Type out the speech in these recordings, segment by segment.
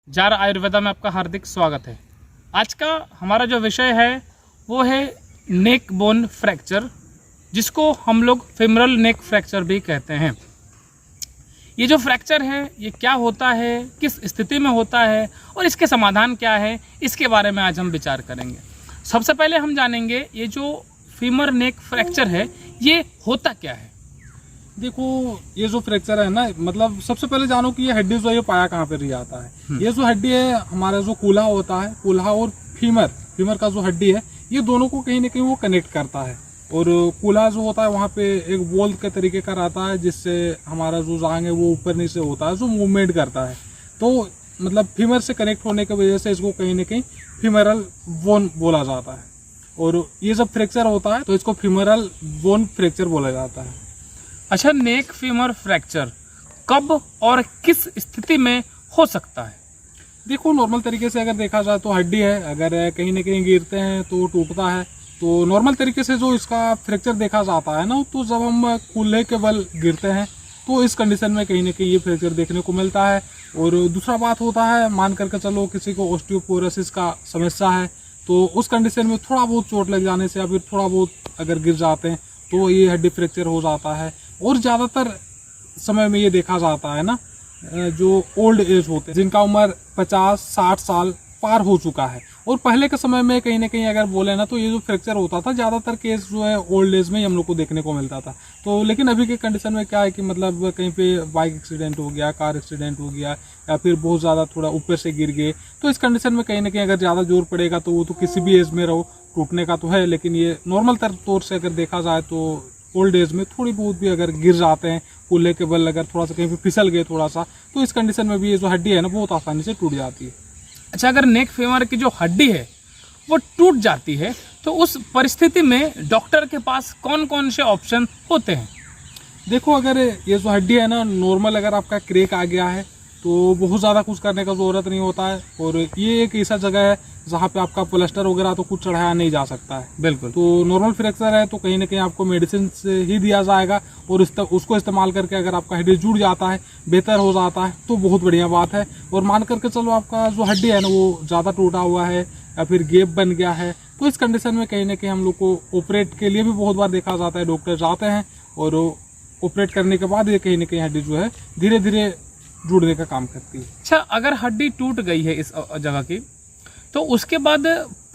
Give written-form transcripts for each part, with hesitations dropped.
Jar Ayurveda में आपका हार्दिक स्वागत है। आज का हमारा जो विषय है वो है नेक बोन फ्रैक्चर, जिसको हम लोग फेमरल नेक फ्रैक्चर भी कहते हैं। ये जो फ्रैक्चर है ये क्या होता है, किस स्थिति में होता है और इसके समाधान क्या है, इसके बारे में आज हम विचार करेंगे। सबसे पहले हम जानेंगे ये जो फीमर नेक फ्रैक्चर है ये होता क्या है। देखो, ये जो फ्रैक्चर है ना, मतलब सबसे पहले जानो कि ये हड्डी जो है ये पाया कहाँ पर जाता है। ये जो हड्डी है हमारा जो कूल्हा होता है, कूल्हा और फीमर का जो हड्डी है ये दोनों को कहीं ना कहीं वो कनेक्ट करता है। और कूल्हा जो होता है वहाँ पे एक बॉल के तरीके का रहता है, जिससे हमारा जो जांग है वो ऊपर नीचे होता है, जो मूवमेंट करता है। तो मतलब फीमर से कनेक्ट होने की वजह से इसको कहीं ना कहीं फीमरल बोन बोला जाता है। और ये जब फ्रैक्चर होता है तो इसको फीमरल बोन फ्रैक्चर बोला जाता है। अच्छा, नेक फीमर फ्रैक्चर कब और किस स्थिति में हो सकता है? देखो, नॉर्मल तरीके से अगर देखा जाए तो हड्डी है, अगर कहीं ना कहीं गिरते हैं तो टूटता है। तो नॉर्मल तरीके से जो इसका फ्रैक्चर देखा जाता है ना, तो जब हम कूल्हे के बल गिरते हैं तो इस कंडीशन में कहीं ना कहीं ये फ्रैक्चर देखने को मिलता है। और दूसरा बात होता है, मान करके चलो किसी को ऑस्टियोपोरोसिस का समस्या है, तो उस कंडीशन में थोड़ा बहुत चोट लग जाने से या फिर थोड़ा बहुत अगर गिर जाते हैं तो ये हड्डी फ्रैक्चर हो जाता है। और ज़्यादातर समय में ये देखा जाता है ना, जो ओल्ड एज होते हैं, जिनका उम्र 50-60 साल पार हो चुका है। और पहले के समय में कहीं ना कहीं अगर बोले ना, तो ये जो फ्रैक्चर होता था ज़्यादातर केस जो है ओल्ड एज में ही हम लोग को देखने को मिलता था। तो लेकिन अभी के कंडीशन में क्या है कि मतलब कहीं पे बाइक एक्सीडेंट हो गया, कार एक्सीडेंट हो गया, या फिर बहुत ज़्यादा थोड़ा ऊपर से गिर गए, तो इस कंडीशन में कहीं ना कहीं अगर ज़्यादा जोर पड़ेगा तो वो तो किसी भी एज में रहो टूटने का तो है। लेकिन ये नॉर्मल तौर से अगर देखा जाए तो ओल्ड एज में थोड़ी बहुत भी अगर गिर जाते हैं कूल्हे के बल, अगर थोड़ा सा कहीं पे फिसल गए थोड़ा सा, तो इस कंडीशन में भी ये जो हड्डी है ना बहुत आसानी से टूट जाती है। अच्छा, अगर नेक फीमर की जो हड्डी है वो टूट जाती है तो उस परिस्थिति में डॉक्टर के पास कौन कौन से ऑप्शन होते हैं? देखो, अगर ये जो हड्डी है ना, नॉर्मल अगर आपका क्रैक आ गया है तो बहुत ज़्यादा कुछ करने का ज़रूरत नहीं होता है। और ये एक ऐसा जगह है जहाँ पे आपका प्लास्टर वगैरह तो कुछ चढ़ाया नहीं जा सकता है। बिल्कुल। तो नॉर्मल फ्रैक्चर है तो कहीं ना कहीं आपको मेडिसिन से ही दिया जाएगा, और उसको इस्तेमाल करके अगर आपका हड्डी जुड़ जाता है, बेहतर हो जाता है, तो बहुत बढ़िया बात है। और मान करके चलो आपका जो हड्डी है ना वो ज़्यादा टूटा हुआ है या फिर गैप बन गया है, तो इस कंडीशन में कहीं ना कहीं हम लोग को ऑपरेट के लिए भी बहुत बार देखा जाता है, डॉक्टर जाते हैं और ऑपरेट करने के बाद ये कहीं ना कहीं हड्डी जो है धीरे धीरे जुड़ने का काम करती है। अच्छा, अगर हड्डी टूट गई है इस जगह की, तो उसके बाद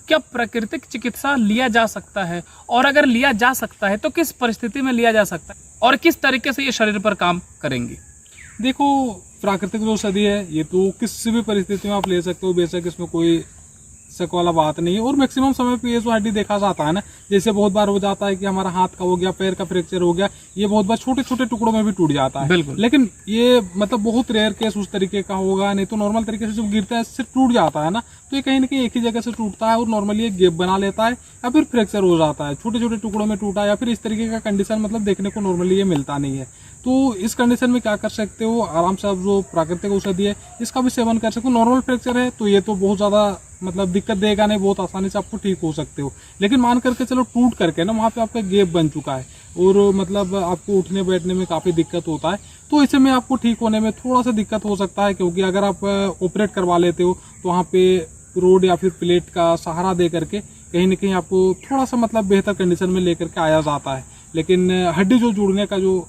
क्या प्राकृतिक चिकित्सा लिया जा सकता है? और अगर लिया जा सकता है तो किस परिस्थिति में लिया जा सकता है और किस तरीके से ये शरीर पर काम करेंगी? देखो, प्राकृतिक जो औषधि है ये तो किसी भी परिस्थिति में आप ले सकते हो, बेशक इसमें कोई शक वाला बात नहीं है। और मैक्सिमम समय पे ये जो हड्डी देखा जाता है ना, जैसे बहुत बार हो जाता है कि हमारा हाथ का हो गया, पैर का फ्रैक्चर हो गया, ये बहुत बार छोटे छोटे टुकड़ों में भी टूट जाता है। बिल्कुल। लेकिन ये मतलब बहुत रेयर केस उस तरीके का होगा, नहीं तो नॉर्मल तरीके से जब गिरता है इससे टूट जाता है ना, तो ये कहीं ना कहीं एक ही जगह से टूटता है और नॉर्मली एक गैप बना लेता है या फिर फ्रैक्चर हो जाता है, छोटे छोटे टुकड़ों में टूटा, या फिर इस तरीके का कंडीशन मतलब देखने को नॉर्मली ये मिलता नहीं है। तो इस कंडीशन में क्या कर सकते हो, आराम से आप जो प्राकृतिक औषधि है इसका भी सेवन कर सकते हो। नॉर्मल फ्रैक्चर है तो ये तो बहुत ज़्यादा मतलब दिक्कत देगा नहीं, बहुत आसानी से आपको ठीक हो सकते हो। लेकिन मान करके चलो टूट करके ना वहाँ पे आपका गैप बन चुका है और मतलब आपको उठने बैठने में काफ़ी दिक्कत होता है, तो ऐसे में आपको ठीक होने में थोड़ा सा दिक्कत हो सकता है। क्योंकि अगर आप ऑपरेट करवा लेते हो तो वहाँ पे रोड या फिर प्लेट का सहारा दे करके कहीं ना कहीं आपको थोड़ा सा मतलब बेहतर कंडीशन में लेकर के आया जाता है। लेकिन हड्डी जो जुड़ने का जो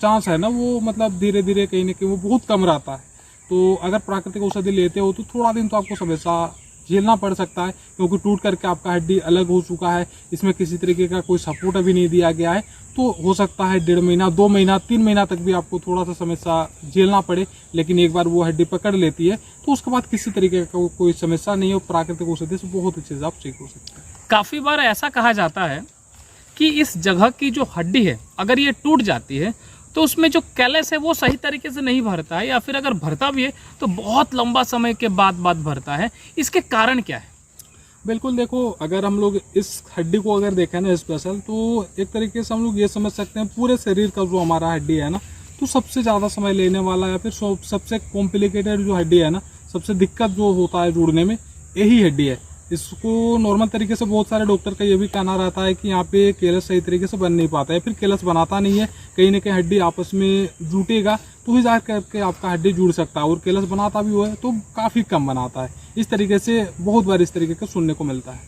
चांस है ना वो मतलब धीरे धीरे कहीं ना कहीं वो बहुत कम रहता है। तो अगर प्राकृतिक औषधि लेते हो तो थोड़ा दिन तो आपको समस्या झेलना पड़ सकता है, क्योंकि टूट करके आपका हड्डी अलग हो चुका है, इसमें किसी तरीके का कोई सपोर्ट अभी नहीं दिया गया है। तो हो सकता है 1.5 महीना, 2 महीना, 3 महीना तक भी आपको थोड़ा सा समस्या झेलना पड़े। लेकिन एक बार वो हड्डी पकड़ लेती है तो उसके बाद किसी तरीके का कोई समस्या नहीं है, प्राकृतिक औषधि से बहुत अच्छे से आप ठीक हो सकते हैं। काफ़ी बार ऐसा कहा जाता है कि इस जगह की जो हड्डी है अगर ये टूट जाती है तो उसमें जो कैलस है वो सही तरीके से नहीं भरता है, या फिर अगर भरता भी है तो बहुत लंबा समय के बाद भरता है। इसके कारण क्या है? बिल्कुल, देखो, अगर हम लोग इस हड्डी को अगर देखें ना स्पेशल, तो एक तरीके से हम लोग ये समझ सकते हैं पूरे शरीर का जो हमारा हड्डी है ना, तो सबसे ज़्यादा समय लेने वाला या फिर सबसे कॉम्प्लिकेटेड जो हड्डी है ना, सबसे दिक्कत जो होता है जुड़ने में, यही हड्डी है। इसको नॉर्मल तरीके से बहुत सारे डॉक्टर का ये भी कहना रहता है कि यहाँ पे केलस सही तरीके से बन नहीं पाता है, फिर केलस बनाता नहीं है, कहीं ना कहीं हड्डी आपस में जुटेगा तो ही जा करके आपका हड्डी जुड़ सकता है, और केलस बनाता भी हुआ है तो काफ़ी कम बनाता है। इस तरीके से बहुत बार इस तरीके का सुनने को मिलता है।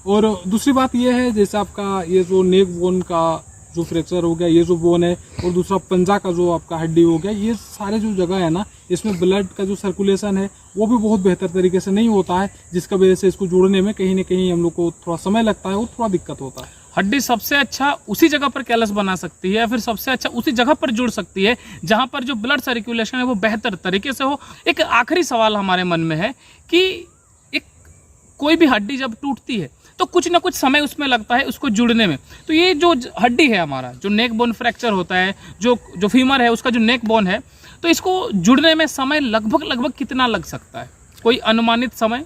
और दूसरी बात यह है, जैसे आपका ये जो नेक बोन का जो फ्रैक्चर हो गया, ये जो बोन है, और दूसरा पंजा का जो आपका हड्डी हो गया, ये सारे जो जगह है ना, इसमें ब्लड का जो सर्कुलेशन है वो भी बहुत बेहतर तरीके से नहीं होता है, जिसका वजह से इसको जोड़ने में कहीं ना कहीं हम लोग को थोड़ा समय लगता है और थोड़ा दिक्कत होता है। हड्डी सबसे अच्छा उसी जगह पर कैलस बना सकती है, या फिर सबसे अच्छा उसी जगह पर जुड़ सकती है जहां पर जो ब्लड सर्कुलेशन है वो बेहतर तरीके से हो। एक आखिरी सवाल हमारे मन में है कि एक कोई भी हड्डी जब टूटती है तो कुछ ना कुछ समय उसमें लगता है उसको जुड़ने में। तो ये जो हड्डी है हमारा, जो नेक बोन फ्रैक्चर होता है, जो फीमर है उसका जो नेक बोन है, तो इसको जुड़ने में समय लगभग कितना लग सकता है, कोई अनुमानित समय?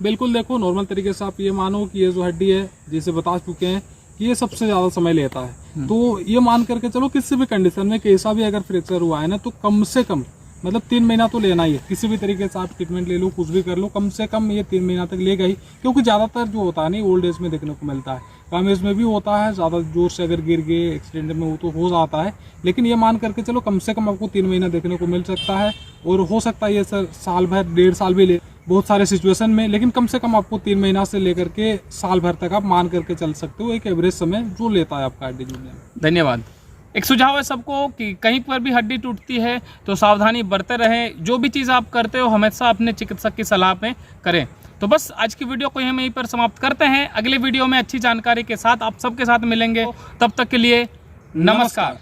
बिल्कुल, देखो नॉर्मल तरीके से आप ये मानो कि ये जो हड्डी है, जैसे बता चुके हैं कि ये सबसे ज़्यादा समय लेता है, तो ये मान करके चलो किसी भी कंडीशन में कैसा भी अगर फ्रैक्चर हुआ है ना, तो कम से कम मतलब 3 महीना तो लेना ही है। किसी भी तरीके से आप ट्रीटमेंट ले लो, कुछ भी कर लो, कम से कम ये 3 महीना तक लेगा ही, क्योंकि ज़्यादातर जो होता है नहीं ओल्ड एज में देखने को मिलता है, कम एज में भी होता है, ज़्यादा जोर से अगर गिर गए एक्सीडेंट में वो तो हो जाता है, लेकिन ये मान करके चलो कम से कम आपको 3 महीना देखने को मिल सकता है, और हो सकता है ये सर साल भर 1.5 साल भी ले बहुत सारे सिचुएशन में, लेकिन कम से कम आपको 3 महीना से लेकर के साल भर तक आप मान करके चल सकते हो, एक एवरेज समय जो लेता है आपका हड्डी जुड़ने में। धन्यवाद। एक सुझाव है सबको कि कहीं पर भी हड्डी टूटती है तो सावधानी बरते रहें, जो भी चीज़ आप करते हो हमेशा अपने चिकित्सक की सलाह पे करें। तो बस आज की वीडियो को हम यहीं पर समाप्त करते हैं। अगले वीडियो में अच्छी जानकारी के साथ आप सबके साथ मिलेंगे, तब तक के लिए नमस्कार।